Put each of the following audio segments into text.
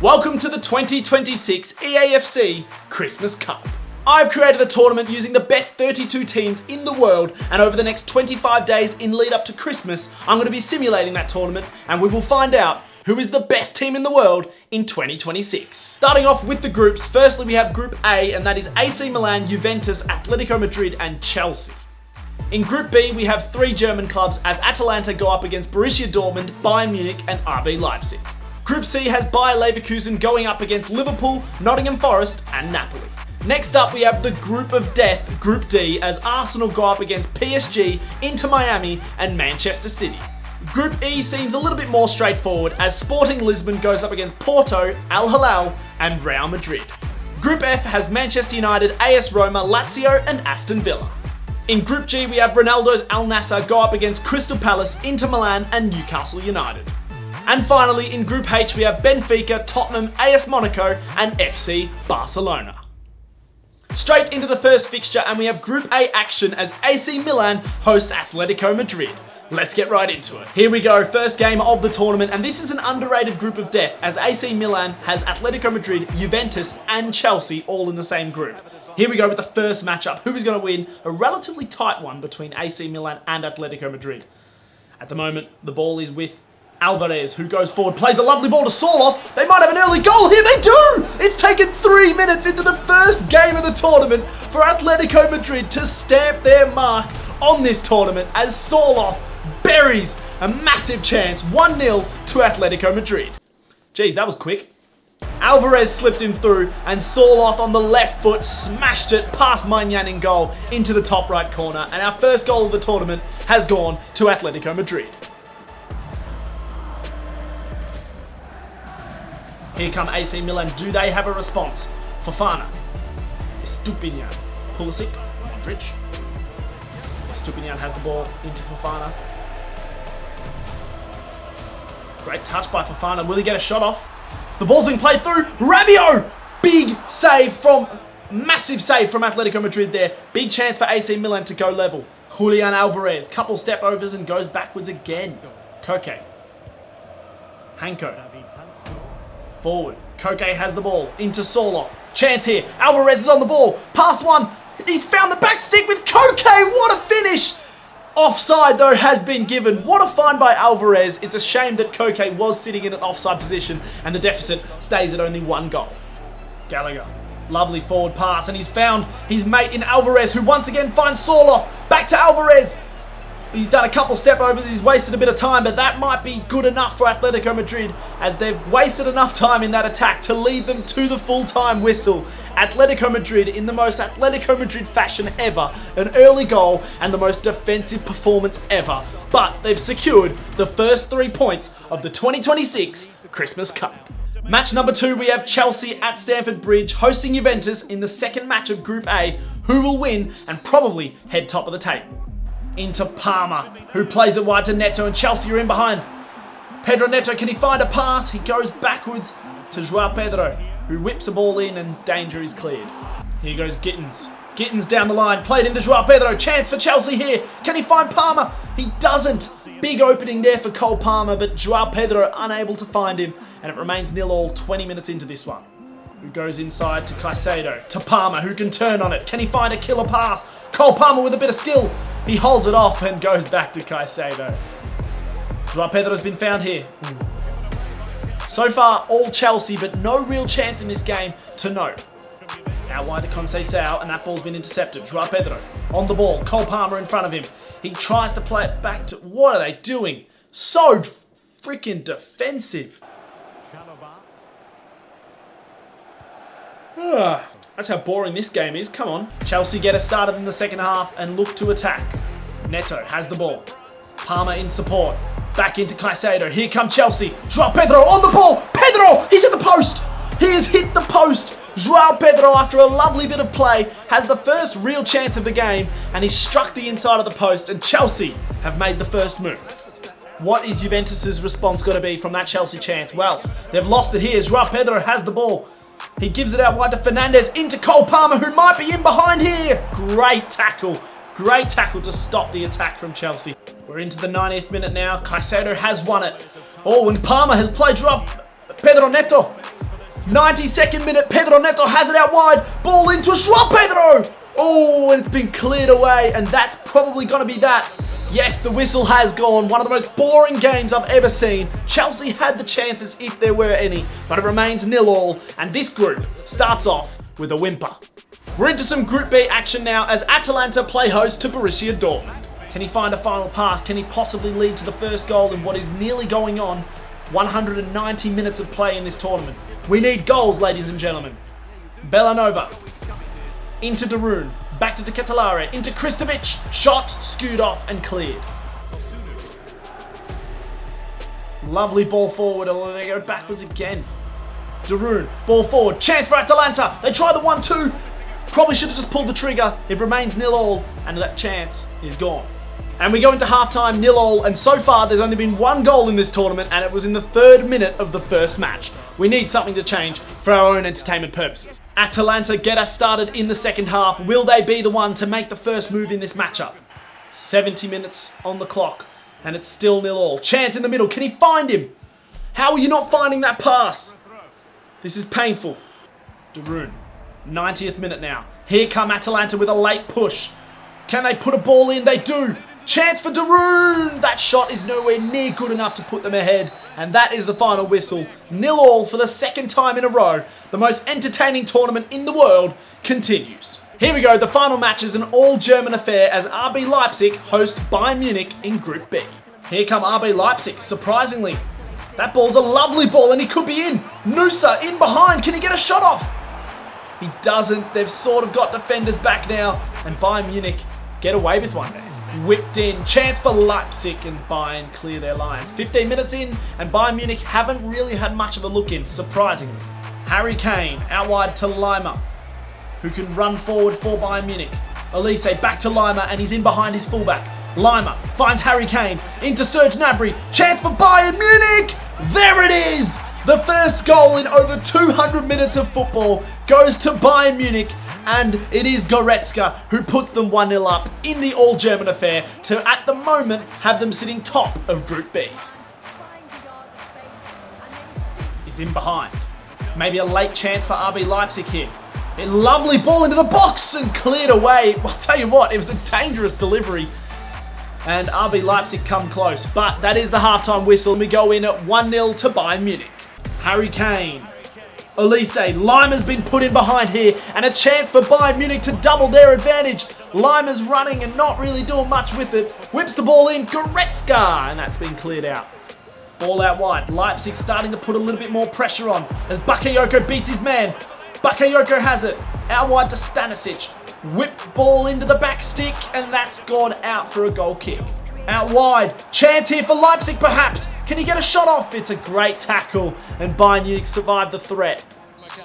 Welcome to the 2026 EAFC Christmas Cup. I've created the tournament using the best 32 teams in the world, and over the next 25 days in lead up to Christmas, I'm going to be simulating that tournament and we will find out who is the best team in the world in 2026. Starting off with the groups, firstly we have Group A, and that is AC Milan, Juventus, Atletico Madrid and Chelsea. In Group B, we have three German clubs as Atalanta go up against Borussia Dortmund, Bayern Munich and RB Leipzig. Group C has Bayer Leverkusen going up against Liverpool, Nottingham Forest and Napoli. Next up, we have the Group of Death, Group D, as Arsenal go up against PSG, Inter Miami and Manchester City. Group E seems a little bit more straightforward as Sporting Lisbon goes up against Porto, Al Hilal and Real Madrid. Group F has Manchester United, AS Roma, Lazio and Aston Villa. In Group G, we have Ronaldo's Al Nassr go up against Crystal Palace, Inter Milan and Newcastle United. And finally, in Group H, we have Benfica, Tottenham, AS Monaco and FC Barcelona. Straight into the first fixture, and we have Group A action as AC Milan hosts Atletico Madrid. Let's get right into it. Here we go, first game of the tournament, and this is an underrated group of death as AC Milan has Atletico Madrid, Juventus and Chelsea all in the same group. Here we go with the first matchup. Who is going to win? A relatively tight one between AC Milan and Atletico Madrid. At the moment, the ball is with Alvarez, who goes forward, plays a lovely ball to Sorloth. They might have an early goal here. They do! It's taken 3 minutes into the first game of the tournament for Atletico Madrid to stamp their mark on this tournament as Sorloth buries a massive chance, 1-0 to Atletico Madrid. Geez, that was quick. Alvarez slipped him through and Sorloth on the left foot smashed it past Maignan in goal into the top right corner, and our first goal of the tournament has gone to Atletico Madrid. Here come AC Milan. Do they have a response? Fofana. Estupinian. Pulisic. Modric. Estupinian has the ball into Fofana. Great touch by Fofana. Will he get a shot off? The ball's being played through. Rabiot! Massive save from Atletico Madrid there. Big chance for AC Milan to go level. Julian Alvarez. Couple step overs and goes backwards again. Koke. Hanko. Forward. Koke has the ball into Sorloth. Chance here. Alvarez is on the ball. Past one. He's found the back stick with Koke. What a finish. Offside though has been given. What a find by Alvarez. It's a shame that Koke was sitting in an offside position and the deficit stays at only 1 goal. Gallagher. Lovely forward pass and he's found his mate in Alvarez, who once again finds Sorloth. Back to Alvarez. He's done a couple step overs, he's wasted a bit of time, but that might be good enough for Atletico Madrid as they've wasted enough time in that attack to lead them to the full-time whistle. Atletico Madrid in the most Atletico Madrid fashion ever, an early goal and the most defensive performance ever. But they've secured the first 3 points of the 2026 Christmas Cup. Match number 2, we have Chelsea at Stamford Bridge hosting Juventus in the second match of Group A, who will win and probably head top of the table. Into Palmer, who plays it wide to Neto, and Chelsea are in behind. Pedro Neto, can he find a pass? He goes backwards to João Pedro, who whips the ball in and danger is cleared. Here goes Gittins. Gittins down the line, played into João Pedro. Chance for Chelsea here. Can he find Palmer? He doesn't. Big opening there for Cole Palmer, but João Pedro unable to find him, and it remains 0-0 20 minutes into this one. Who goes inside to Caicedo, to Palmer, who can turn on it. Can he find a killer pass? Cole Palmer with a bit of skill. He holds it off and goes back to Caicedo. João Pedro's been found here. So far, all Chelsea, but no real chance in this game to note. Out wide to Conceição, and that ball's been intercepted. João Pedro on the ball. Cole Palmer in front of him. He tries to play it back to... What are they doing? So freaking defensive. That's how boring this game is. Come on. Chelsea get us started in the second half and look to attack. Neto has the ball. Palmer in support. Back into Caicedo. Here come Chelsea. João Pedro on the ball. Pedro! He's hit the post. He has hit the post. João Pedro, after a lovely bit of play, has the first real chance of the game and he's struck the inside of the post, and Chelsea have made the first move. What is Juventus' response going to be from that Chelsea chance? Well, they've lost it here. João Pedro has the ball. He gives it out wide to Fernandez, into Cole Palmer, who might be in behind here. Great tackle. Great tackle to stop the attack from Chelsea. We're into the 90th minute now. Caicedo has won it. Oh, and Palmer has played drop. Pedro Neto. 92nd minute, Pedro Neto has it out wide. Ball into João Pedro. Oh, and it's been cleared away, and that's probably going to be that. Yes, the whistle has gone. One of the most boring games I've ever seen. Chelsea had the chances if there were any, but it remains 0-0, and this group starts off with a whimper. We're into some Group B action now as Atalanta play host to Borussia Dortmund. Can he find a final pass? Can he possibly lead to the first goal in what is nearly going on 190 minutes of play in this tournament? We need goals, ladies and gentlemen. Bellanova. Into Darun. Back to De Ketelare. Into Kristovic. Shot, skewed off and cleared. Lovely ball forward, although they go backwards again. Darun. Ball forward. Chance for Atalanta. They try the 1-2. Probably should have just pulled the trigger. It remains 0-0 and that chance is gone. And we go into halftime 0-0, and so far there's only been one goal in this tournament, and it was in the 3rd minute of the first match. We need something to change for our own entertainment purposes. Atalanta get us started in the second half. Will they be the one to make the first move in this matchup? 70 minutes on the clock, and it's still 0-0. Chance in the middle. Can he find him? How are you not finding that pass? This is painful. Darun. 90th minute now. Here come Atalanta with a late push. Can they put a ball in? They do. Chance for Darun! That shot is nowhere near good enough to put them ahead. And that is the final whistle. 0-0 for the 2nd time in a row. The most entertaining tournament in the world continues. Here we go. The final match is an all-German affair as RB Leipzig host Bayern Munich in Group B. Here come RB Leipzig. Surprisingly, that ball's a lovely ball and he could be in. Nusa in behind. Can he get a shot off? He doesn't. They've sort of got defenders back now. And Bayern Munich get away with one there. Whipped in. Chance for Leipzig and Bayern clear their lines. 15 minutes in and Bayern Munich haven't really had much of a look in, surprisingly. Harry Kane out wide to Lima, who can run forward for Bayern Munich. Elise back to Lima and he's in behind his fullback. Lima finds Harry Kane into Serge Gnabry. Chance for Bayern Munich! There it is! The first goal in over 200 minutes of football goes to Bayern Munich, and it is Goretzka who puts them 1-0 up in the all-German affair to, at the moment, have them sitting top of Group B. He's in behind. Maybe a late chance for RB Leipzig here. A lovely ball into the box and cleared away. I'll tell you what, it was a dangerous delivery. And RB Leipzig come close, but that is the halftime whistle and we go in at 1-0 to Bayern Munich. Harry Kane. Elise. Lima's been put in behind here and a chance for Bayern Munich to double their advantage. Lima's running and not really doing much with it. Whips the ball in. Goretzka. And that's been cleared out. Ball out wide. Leipzig starting to put a little bit more pressure on as Bakayoko beats his man. Bakayoko has it. Out wide to Stanisic. Whipped ball into the back stick and that's gone out for a goal kick. Out wide. Chance here for Leipzig perhaps. Can he get a shot off? It's a great tackle and Bayern Munich survived the threat.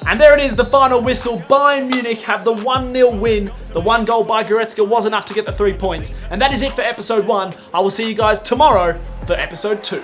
And there it is, the final whistle. Bayern Munich have the 1-0 win. The one goal by Goretzka was enough to get the 3 points. And that is it for episode 1. I will see you guys tomorrow for episode 2.